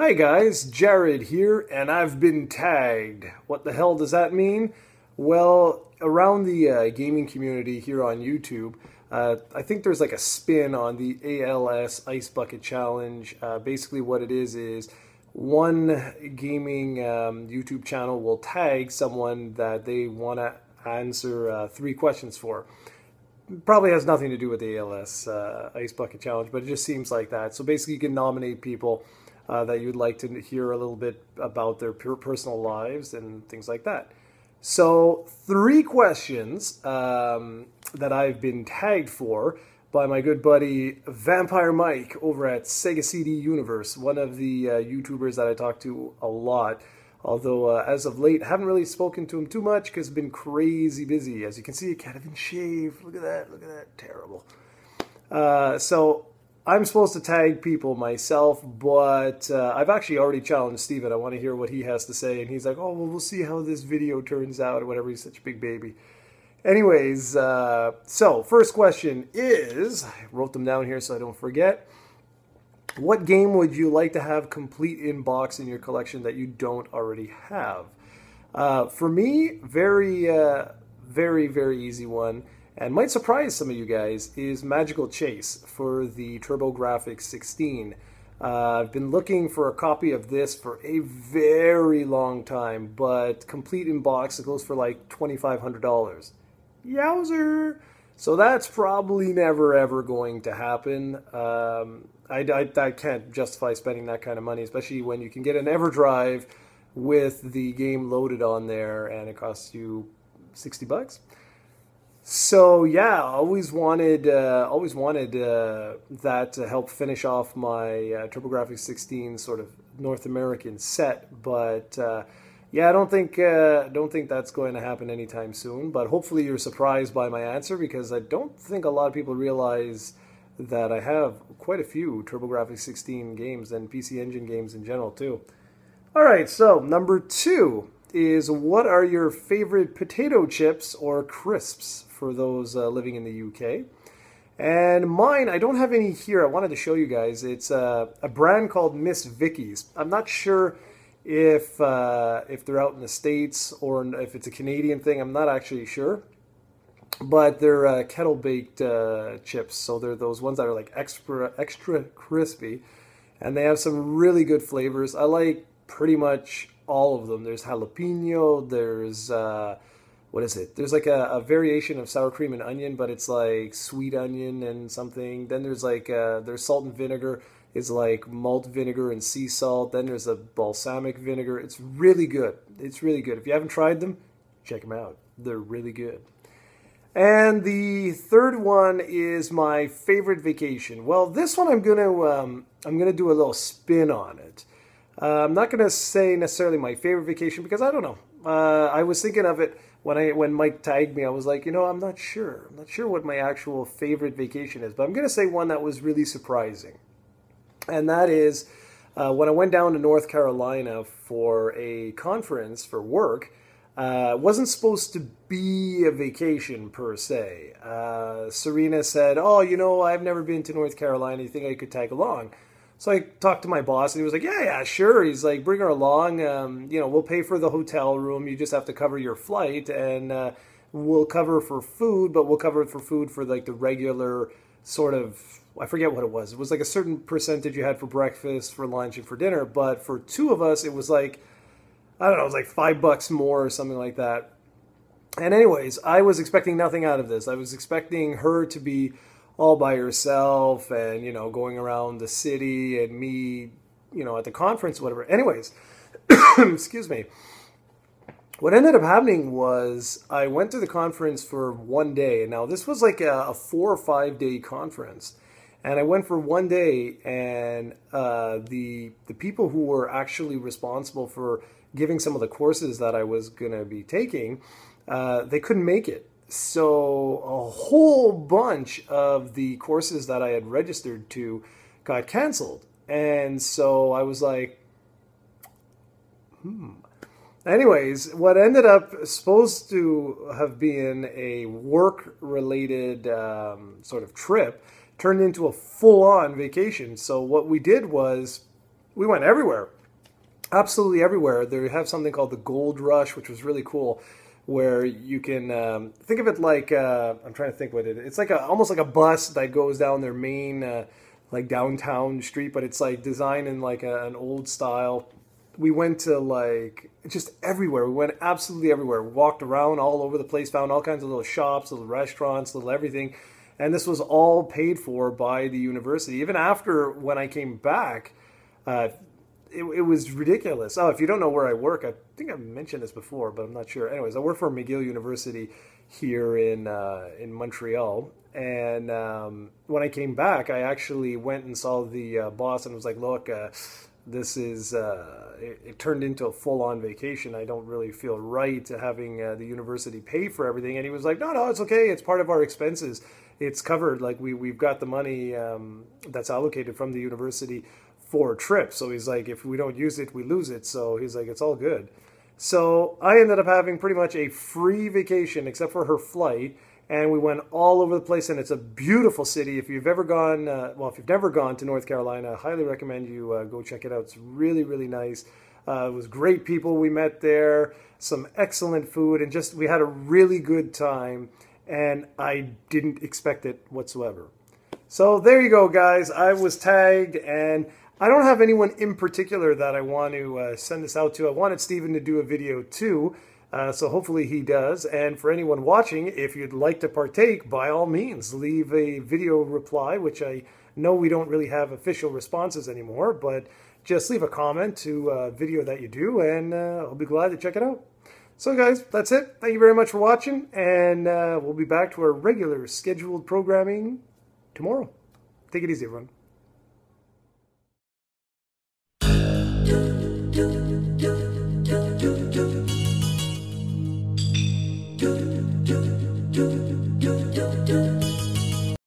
Hi guys, Jared here, and I've been tagged. What the hell does that mean? Well, around the gaming community here on YouTube, I think there's like a spin on the ALS Ice Bucket Challenge. Basically what it is one gaming YouTube channel will tag someone that they want to answer 3 questions for. Probably has nothing to do with the ALS Ice Bucket Challenge, but it just seems like that. So basically you can nominate people that you'd like to hear a little bit about their personal lives and things like that. So 3 questions that I've been tagged for by my good buddy Vampire Mike over at Sega CD Universe, one of the YouTubers that I talk to a lot. Although as of late, haven't really spoken to him too much because I've been crazy busy. As you can see, I can't even shave. Look at that, terrible. So I'm supposed to tag people myself, but I've actually already challenged Steven. I want to hear what he has to say, and he's like, oh, well, we'll see how this video turns out, or whatever. He's such a big baby. Anyways, so first question is, I wrote them down here so I don't forget. What game would you like to have complete in box in your collection that you don't already have? For me, very easy one, and might surprise some of you guys, is Magical Chase for the TurboGrafx 16. I've been looking for a copy of this for a very long time, but complete in box, it goes for like $2,500. Yowzer! So that's probably never ever going to happen. I can't justify spending that kind of money, especially when you can get an EverDrive with the game loaded on there and it costs you 60 bucks. So yeah, always wanted that to help finish off my TurboGrafx 16 sort of North American set, but yeah, I don't think that's going to happen anytime soon. But hopefully you're surprised by my answer, because I don't think a lot of people realize that I have quite a few TurboGrafx 16 games and PC Engine games in general too. Alright, so number 2 is, what are your favorite potato chips or crisps for those living in the UK? And mine, I don't have any here. I wanted to show you guys. It's a brand called Miss Vicky's. I'm not sure if they're out in the States or if it's a Canadian thing. I'm not actually sure. But they're kettle-baked chips, so they're those ones that are like extra crispy, and they have some really good flavors. I like pretty much all of them. There's jalapeno, there's what is it? There's like a variation of sour cream and onion, but it's like sweet onion and something. Then there's like there's salt and vinegar. It's like malt vinegar and sea salt. Then there's a balsamic vinegar. It's really good. It's really good. If you haven't tried them, check them out. They're really good. And the third one is my favorite vacation. Well, this one I'm gonna do a little spin on it. I'm not gonna say necessarily my favorite vacation, because I don't know. I was thinking of it when Mike tagged me. I was like, you know, I'm not sure. I'm not sure what my actual favorite vacation is, but I'm gonna say one that was really surprising, and that is when I went down to North Carolina for a conference for work. It wasn't supposed to be a vacation per se. Serena said, oh, you know, I've never been to North Carolina. You think I could tag along? So I talked to my boss, and he was like, yeah, sure. He's like, bring her along. You know, we'll pay for the hotel room. You just have to cover your flight, and we'll cover for food, but we'll cover for food for like the regular sort of, I forget what it was. It was like a certain percentage you had for breakfast, for lunch, and for dinner. But for 2 of us, it was like, I don't know, it was like $5 more or something like that. And anyways, I was expecting nothing out of this. I was expecting her to be all by herself and, you know, going around the city, and me, you know, at the conference, whatever. Anyways, excuse me. What ended up happening was I went to the conference for 1 day. Now, this was like a 4 or 5 day conference. And I went for 1 day, and the people who were actually responsible for giving some of the courses that I was going to be taking, they couldn't make it. So a whole bunch of the courses that I had registered to got canceled. And so I was like, Anyways, what ended up supposed to have been a work-related sort of trip turned into a full-on vacation. So what we did was we went everywhere. absolutely everywhere. They have something called the Gold Rush, which was really cool, where you can think of it like I'm trying to think what it is. It's like almost like a bus that goes down their main like downtown street, but it's like designed in like an old style. We went to like just everywhere. We went absolutely everywhere. We walked around all over the place, found all kinds of little shops, little restaurants, little everything. And this was all paid for by the university. Even after when I came back, uh, it was ridiculous. Oh, if you don't know where I work, I think I've mentioned this before, but I'm not sure. Anyways, I work for McGill University here in Montreal, and when I came back, I actually went and saw the boss and was like, "Look, this is it turned into a full-on vacation. I don't really feel right to having the university pay for everything." And he was like, "No, it's okay. It's part of our expenses. It's covered. Like we've got the money that's allocated from the university for a trip." So he's like, "If we don't use it, we lose it." So he's like, "It's all good." So I ended up having pretty much a free vacation except for her flight, and we went all over the place. And it's a beautiful city. If you've ever gone, well, if you've never gone to North Carolina, I highly recommend you go check it out. It's really, really nice. It was great people we met there, some excellent food, and just we had a really good time. And I didn't expect it whatsoever. So there you go, guys. I was tagged, and I don't have anyone in particular that I want to send this out to. I wanted Steven to do a video too, so hopefully he does. And for anyone watching, if you'd like to partake, by all means, leave a video reply, which I know we don't really have official responses anymore, but just leave a comment to a video that you do, and I'll be glad to check it out. So guys, that's it. Thank you very much for watching, and we'll be back to our regular scheduled programming tomorrow. Take it easy, everyone.